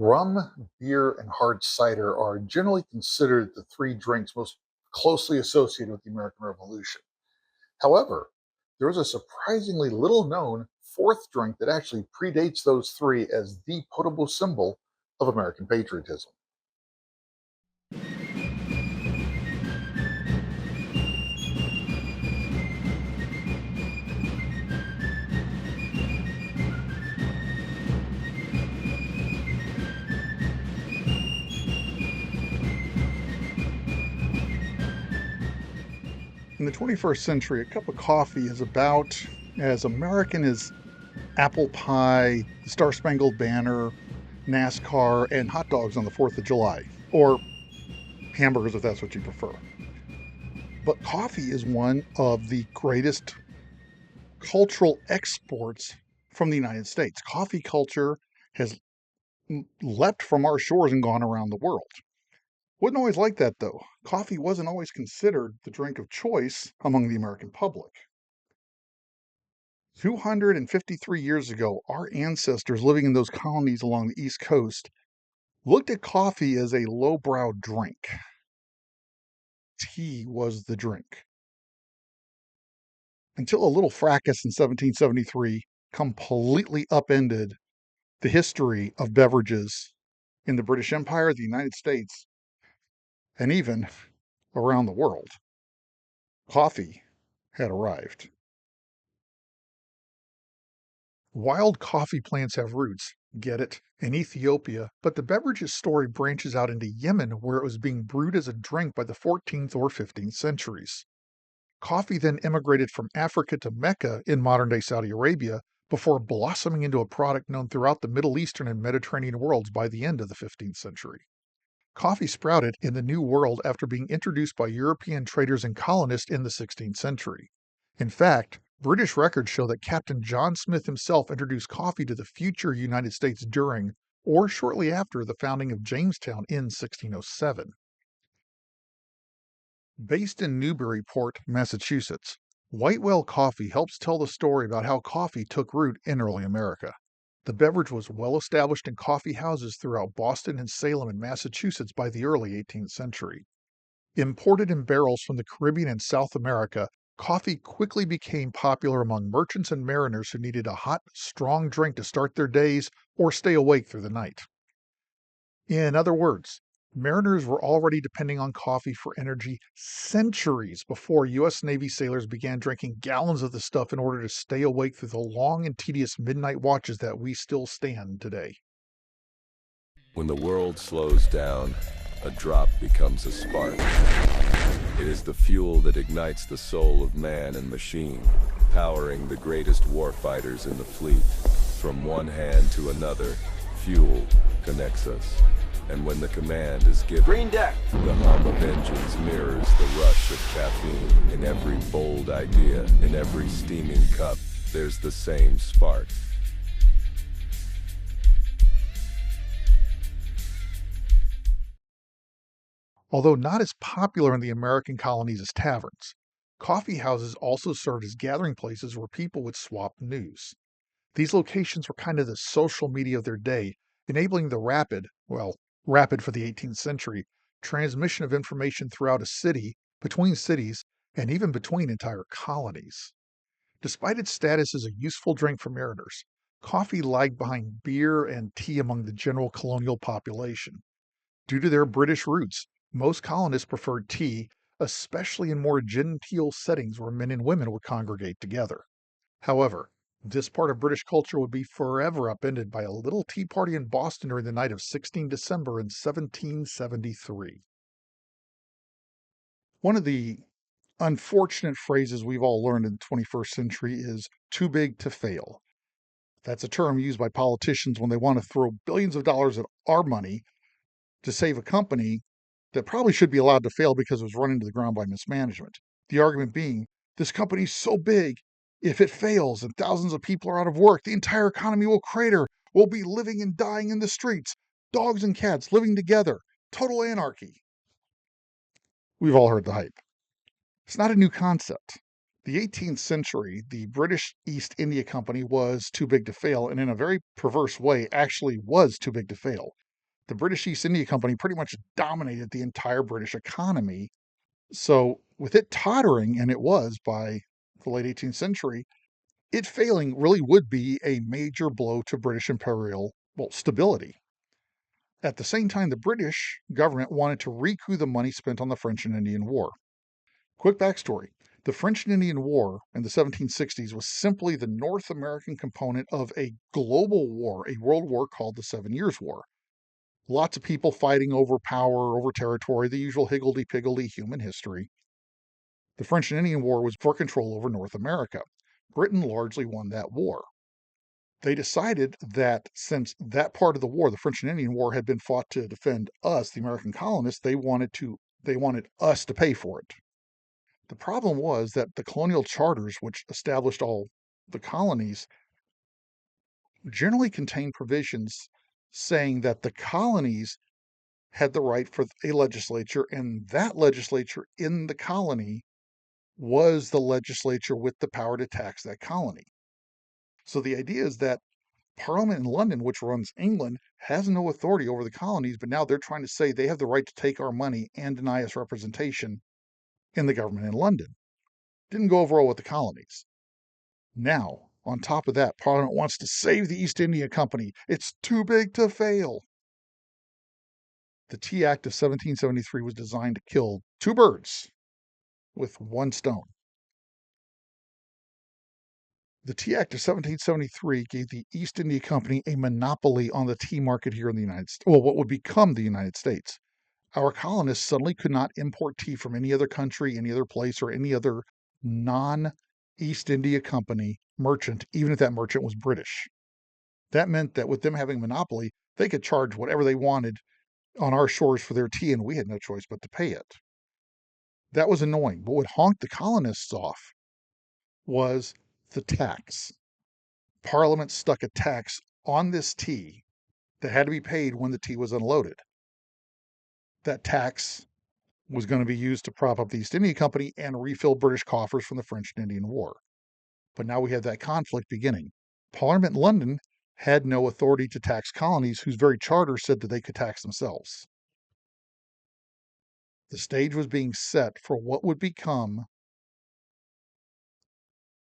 Rum, beer, and hard cider are generally considered the three drinks most closely associated with the American Revolution. However, there is a surprisingly little known fourth drink that actually predates those three as the potable symbol of American patriotism. In the 21st century, a cup of coffee is about as American as apple pie, the Star Spangled Banner, NASCAR, and hot dogs on the 4th of July, or hamburgers if that's what you prefer. But coffee is one of the greatest cultural exports from the United States. Coffee culture has leapt from our shores and gone around the world. Wasn't always like that, though. Coffee wasn't always considered the drink of choice among the American public. 253 years ago, our ancestors living in those colonies along the East Coast looked at coffee as a lowbrow drink. Tea was the drink. Until a little fracas in 1773 completely upended the history of beverages in the British Empire, the United States, and even around the world. Coffee had arrived. Wild coffee plants have roots, get it, in Ethiopia, but the beverage's story branches out into Yemen, where it was being brewed as a drink by the 14th or 15th centuries. Coffee then immigrated from Africa to Mecca in modern-day Saudi Arabia before blossoming into a product known throughout the Middle Eastern and Mediterranean worlds by the end of the 15th century. Coffee sprouted in the New World after being introduced by European traders and colonists in the 16th century. In fact, British records show that Captain John Smith himself introduced coffee to the future United States during or shortly after the founding of Jamestown in 1607. Based in Newburyport, Massachusetts, White Whale Coffee helps tell the story about how coffee took root in early America. The beverage was well established in coffee houses throughout Boston and Salem in Massachusetts by the early 18th century. Imported in barrels from the Caribbean and South America, coffee quickly became popular among merchants and mariners who needed a hot, strong drink to start their days or stay awake through the night. In other words, mariners were already depending on coffee for energy centuries before U.S. Navy sailors began drinking gallons of the stuff in order to stay awake through the long and tedious midnight watches that we still stand today. When the world slows down, a drop becomes a spark. It is the fuel that ignites the soul of man and machine, powering the greatest warfighters in the fleet. From one hand to another, fuel connects us. And when the command is given, Green deck, the hum of engines mirrors the rush of caffeine. In every bold idea, in every steaming cup, there's the same spark. Although not as popular in the American colonies as taverns, coffee houses also served as gathering places where people would swap news. These locations were kind of the social media of their day, enabling the rapid for the 18th century, transmission of information throughout a city, between cities, and even between entire colonies. Despite its status as a useful drink for mariners, coffee lagged behind beer and tea among the general colonial population. Due to their British roots, most colonists preferred tea, especially in more genteel settings where men and women would congregate together. However, this part of British culture would be forever upended by a little tea party in Boston during the night of 16 December in 1773. One of the unfortunate phrases we've all learned in the 21st century is too big to fail. That's a term used by politicians when they want to throw billions of dollars at our money to save a company that probably should be allowed to fail because it was run into the ground by mismanagement. The argument being, this company's so big, if it fails and thousands of people are out of work, the entire economy will crater. We'll be living and dying in the streets, dogs and cats living together, total anarchy. We've all heard the hype. It's not a new concept. The 18th century, the British East India Company was too big to fail, and in a very perverse way, actually was too big to fail. the British East India Company pretty much dominated the entire British economy. So, with it tottering, and it was by the late 18th century, it failing really would be a major blow to British imperial, stability. At the same time, the British government wanted to recoup the money spent on the French and Indian War. Quick backstory. The French and Indian War in the 1760s was simply the North American component of a global war, a world war called the 7 Years' War. Lots of people fighting over power, over territory, the usual higgledy-piggledy human history. The French and Indian War was for control over North America. Britain largely won that war. They decided that since that part of the war, the French and Indian War, had been fought to defend us, the American colonists, they wanted us to pay for it. The problem was that the colonial charters, which established all the colonies, generally contained provisions saying that the colonies had the right for a legislature, and that legislature in the colony was the legislature with the power to tax that colony. So the idea is that Parliament in London, which runs England, has no authority over the colonies, but now they're trying to say they have the right to take our money and deny us representation in the government in London. Didn't go over well with the colonies. Now, on top of that, Parliament wants to save the East India Company. It's too big to fail. The Tea Act of 1773 was designed to kill two birds with one stone. The Tea Act of 1773 gave the East India Company a monopoly on the tea market here in the United States, well, what would become the United States. Our colonists suddenly could not import tea from any other country, any other place, or any other non-East India Company merchant, even if that merchant was British. That meant that with them having a monopoly, they could charge whatever they wanted on our shores for their tea, and we had no choice but to pay it. That was annoying, but what honked the colonists off was the tax. Parliament stuck a tax on this tea that had to be paid when the tea was unloaded. That tax was going to be used to prop up the East India Company and refill British coffers from the French and Indian War. But now we had that conflict beginning. Parliament in London had no authority to tax colonies whose very charter said that they could tax themselves. The stage was being set for what would become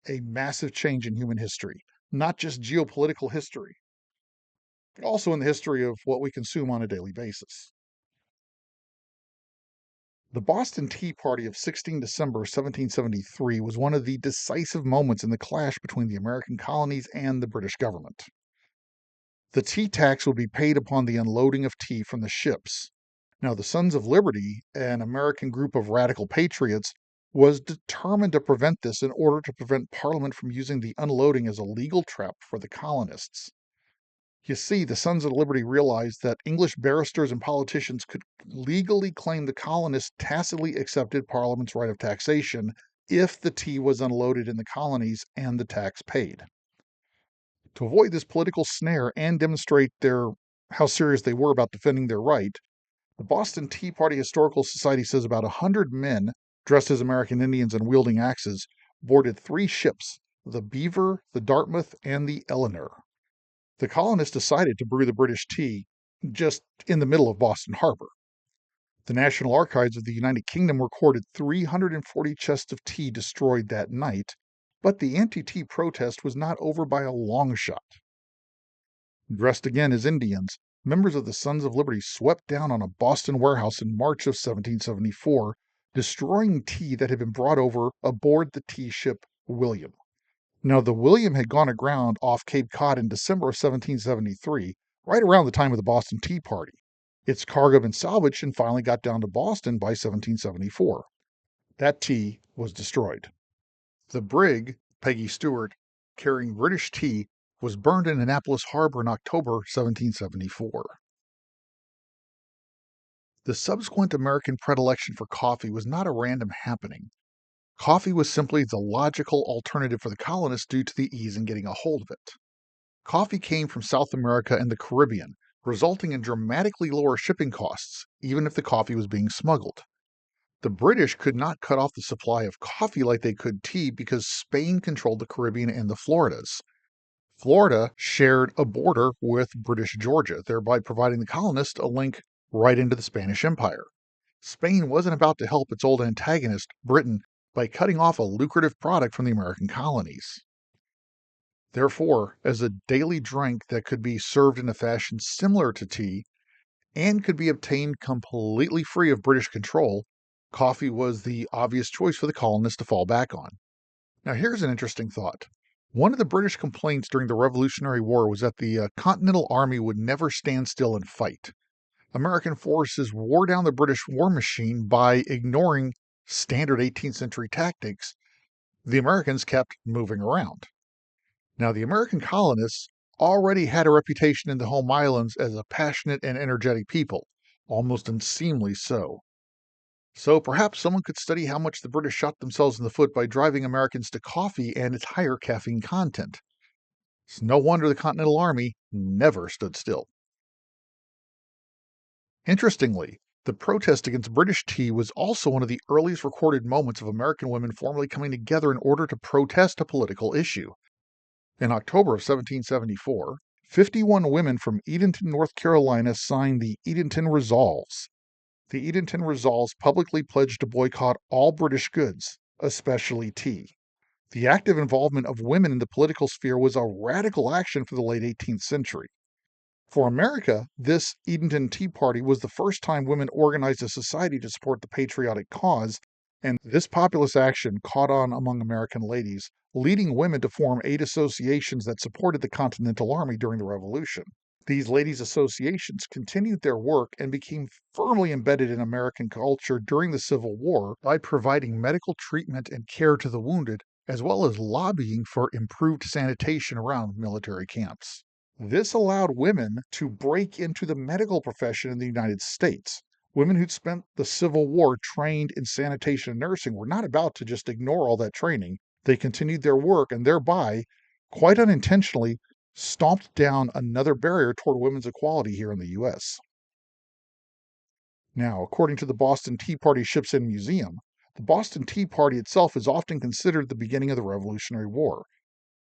a massive change in human history, not just geopolitical history, but also in the history of what we consume on a daily basis. The Boston Tea Party of 16 December 1773 was one of the decisive moments in the clash between the American colonies and the British government. The tea tax would be paid upon the unloading of tea from the ships. Now, the Sons of Liberty, an American group of radical patriots, was determined to prevent this in order to prevent Parliament from using the unloading as a legal trap for the colonists. You see, the Sons of Liberty realized that English barristers and politicians could legally claim the colonists tacitly accepted Parliament's right of taxation if the tea was unloaded in the colonies and the tax paid. To avoid this political snare and demonstrate how serious they were about defending their right, the Boston Tea Party Historical Society says about 100 men dressed as American Indians and wielding axes boarded 3 ships, the Beaver, the Dartmouth, and the Eleanor. The colonists decided to brew the British tea just in the middle of Boston Harbor. The National Archives of the United Kingdom recorded 340 chests of tea destroyed that night, but the anti-tea protest was not over by a long shot. Dressed again as Indians, members of the Sons of Liberty swept down on a Boston warehouse in March of 1774, destroying tea that had been brought over aboard the tea ship William. Now, the William had gone aground off Cape Cod in December of 1773, right around the time of the Boston Tea Party. Its cargo had been salvaged and finally got down to Boston by 1774. That tea was destroyed. The brig, Peggy Stewart, carrying British tea, was burned in Annapolis Harbor in October 1774. The subsequent American predilection for coffee was not a random happening. Coffee was simply the logical alternative for the colonists due to the ease in getting a hold of it. Coffee came from South America and the Caribbean, resulting in dramatically lower shipping costs, even if the coffee was being smuggled. The British could not cut off the supply of coffee like they could tea because Spain controlled the Caribbean and the Floridas. Florida shared a border with British Georgia, thereby providing the colonists a link right into the Spanish Empire. Spain wasn't about to help its old antagonist, Britain, by cutting off a lucrative product from the American colonies. Therefore, as a daily drink that could be served in a fashion similar to tea and could be obtained completely free of British control, coffee was the obvious choice for the colonists to fall back on. Now, here's an interesting thought. One of the British complaints during the Revolutionary War was that the Continental Army would never stand still and fight. American forces wore down the British war machine by ignoring standard 18th century tactics. The Americans kept moving around. Now, the American colonists already had a reputation in the home islands as a passionate and energetic people, almost unseemly so. So perhaps someone could study how much the British shot themselves in the foot by driving Americans to coffee and its higher caffeine content. It's no wonder the Continental Army never stood still. Interestingly, the protest against British tea was also one of the earliest recorded moments of American women formally coming together in order to protest a political issue. In October of 1774, 51 women from Edenton, North Carolina signed the Edenton Resolves. The Edenton Resolves publicly pledged to boycott all British goods, especially tea. The active involvement of women in the political sphere was a radical action for the late 18th century. For America, this Edenton Tea Party was the first time women organized a society to support the patriotic cause, and this populist action caught on among American ladies, leading women to form 8 associations that supported the Continental Army during the Revolution. These ladies' associations continued their work and became firmly embedded in American culture during the Civil War by providing medical treatment and care to the wounded, as well as lobbying for improved sanitation around military camps. This allowed women to break into the medical profession in the United States. Women who'd spent the Civil War trained in sanitation and nursing were not about to just ignore all that training. They continued their work and thereby, quite unintentionally, stomped down another barrier toward women's equality here in the US. Now, according to the Boston Tea Party Ships Inn Museum, the Boston Tea Party itself is often considered the beginning of the Revolutionary War.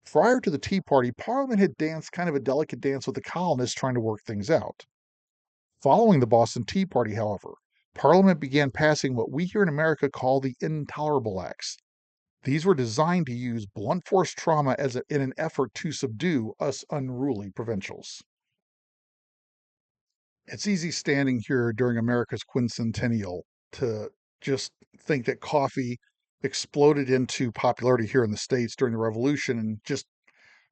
Prior to the Tea Party, Parliament had danced kind of a delicate dance with the colonists trying to work things out. Following the Boston Tea Party, however, Parliament began passing what we here in America call the Intolerable Acts. These were designed to use blunt force trauma in an effort to subdue us unruly provincials. It's easy standing here during America's quincentennial to just think that coffee exploded into popularity here in the States during the Revolution and just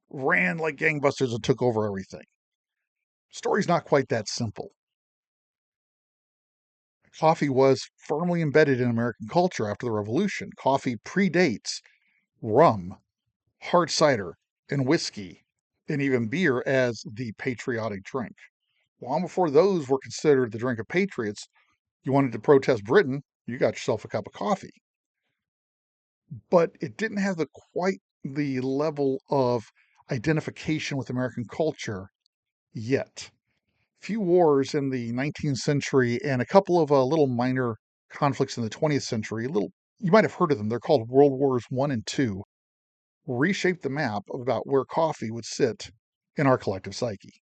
ran like gangbusters and took over everything. Story's not quite that simple. Coffee was firmly embedded in American culture after the Revolution. Coffee predates rum, hard cider, and whiskey, and even beer as the patriotic drink. Long before those were considered the drink of patriots, you wanted to protest Britain, you got yourself a cup of coffee. But it didn't have quite the level of identification with American culture yet. Few wars in the 19th century and a couple of little minor conflicts in the 20th century, you might have heard of them. They're called World Wars One and Two, reshaped the map of about where coffee would sit in our collective psyche.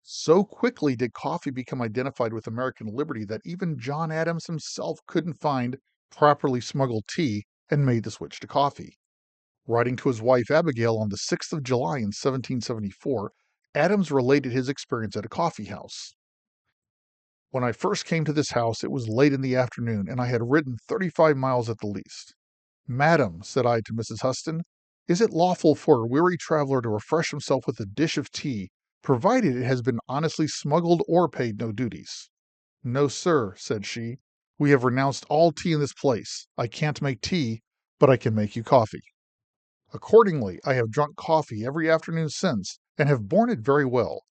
So quickly did coffee become identified with American liberty that even John Adams himself couldn't find properly smuggled tea and made the switch to coffee. Writing to his wife Abigail on the 6th of July in 1774, Adams related his experience at a coffee house. When I first came to this house, it was late in the afternoon, and I had ridden 35 miles at the least. Madam, said I to Mrs. Huston, is it lawful for a weary traveler to refresh himself with a dish of tea, provided it has been honestly smuggled or paid no duties? No, sir, said she. We have renounced all tea in this place. I can't make tea, but I can make you coffee. Accordingly, I have drunk coffee every afternoon since, and have borne it very well.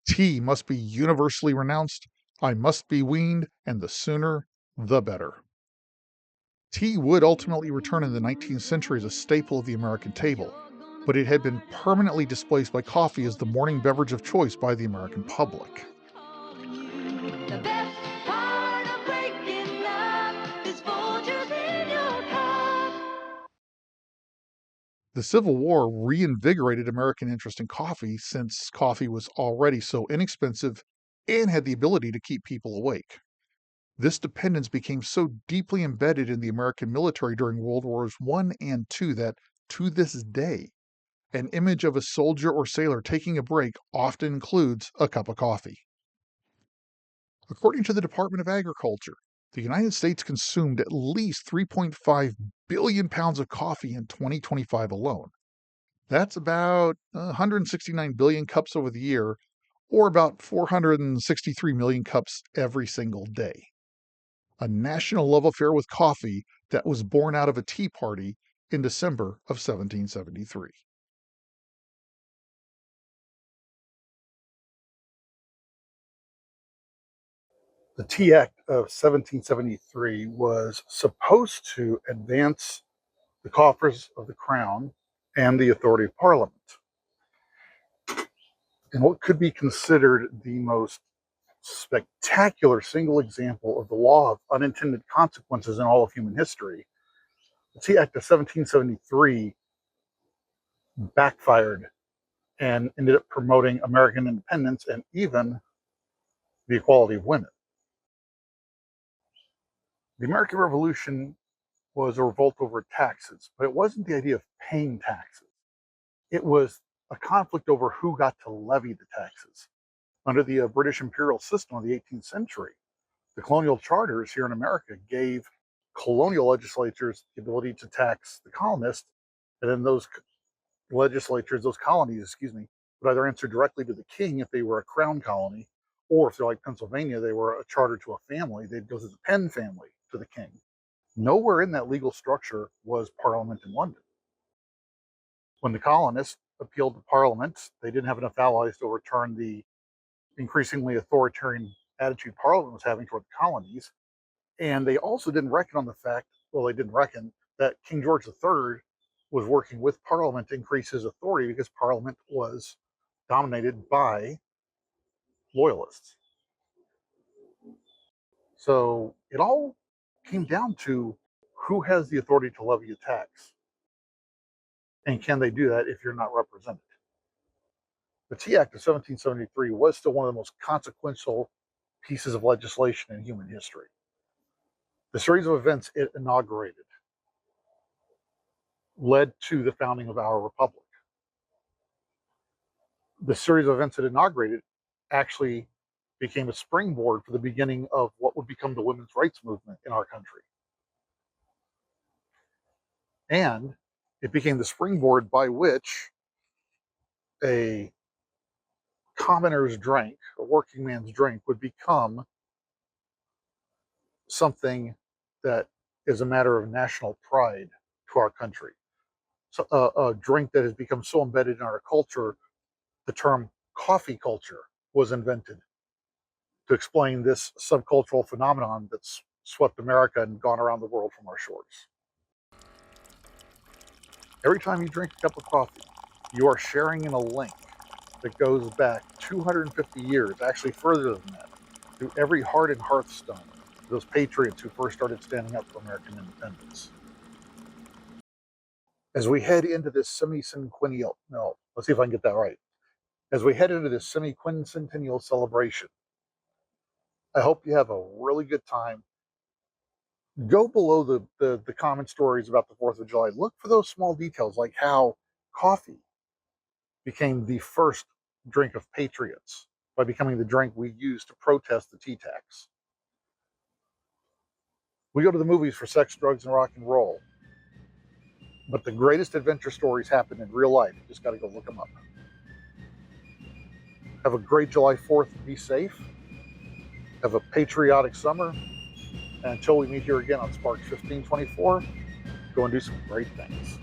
Tea must be universally renounced. I must be weaned, and the sooner the better. Tea would ultimately return in the 19th century as a staple of the American table, but it had been permanently displaced by coffee as the morning beverage of choice by the American public. The best part of waking up is Folgers in your cup. The Civil War reinvigorated American interest in coffee since coffee was already so inexpensive and had the ability to keep people awake. This dependence became so deeply embedded in the American military during World Wars I and II that, to this day, an image of a soldier or sailor taking a break often includes a cup of coffee. According to the Department of Agriculture, the United States consumed at least 3.5 billion pounds of coffee in 2025 alone. That's about 169 billion cups over the year, or about 463 million cups every single day. A national love affair with coffee that was born out of a tea party in December of 1773. The Tea Act of 1773 was supposed to advance the coffers of the crown and the authority of Parliament. In what could be considered the most spectacular single example of the law of unintended consequences in all of human history, the Tea Act of 1773 backfired and ended up promoting American independence and even the equality of women. The American Revolution was a revolt over taxes, but it wasn't the idea of paying taxes. It was a conflict over who got to levy the taxes. Under the British imperial system of the 18th century, the colonial charters here in America gave colonial legislatures the ability to tax the colonists, and then those legislatures, those colonies, would either answer directly to the king if they were a crown colony, or if they're like Pennsylvania, they were a charter to a family, they'd go through the Penn family to the king. Nowhere in that legal structure was Parliament in London. When the colonists appealed to Parliament, they didn't have enough allies to overturn the increasingly authoritarian attitude Parliament was having toward the colonies. And they also didn't reckon on the fact, well, they didn't reckon that King George III was working with Parliament to increase his authority because Parliament was dominated by loyalists. So it all came down to who has the authority to levy a tax, and can they do that if you're not represented? The Tea Act of 1773 was still one of the most consequential pieces of legislation in human history. The series of events it inaugurated led to the founding of our republic. The series of events it inaugurated actually became a springboard for the beginning of what would become the women's rights movement in our country. And it became the springboard by which a commoner's drink, a working man's drink, would become something that is a matter of national pride to our country. So, a drink that has become so embedded in our culture, the term coffee culture was invented to explain this subcultural phenomenon that's swept America and gone around the world from our shores. Every time you drink a cup of coffee, you are sharing in a link that goes back 250 years, actually further than that, to every heart and hearthstone, those patriots who first started standing up for American independence. As we head into this semi-quincentennial, no, let's see if I can get that right. As we head into this semi-quincentennial celebration, I hope you have a really good time. Go below the common stories about the 4th of July. Look for those small details, like how coffee became the first drink of patriots by becoming the drink we use to protest the tea tax. We go to the movies for sex, drugs, and rock and roll. But the greatest adventure stories happen in real life. You just got to go look them up. Have a great July 4th. Be safe. Have a patriotic summer. And until we meet here again on Sparks 1524, go and do some great things.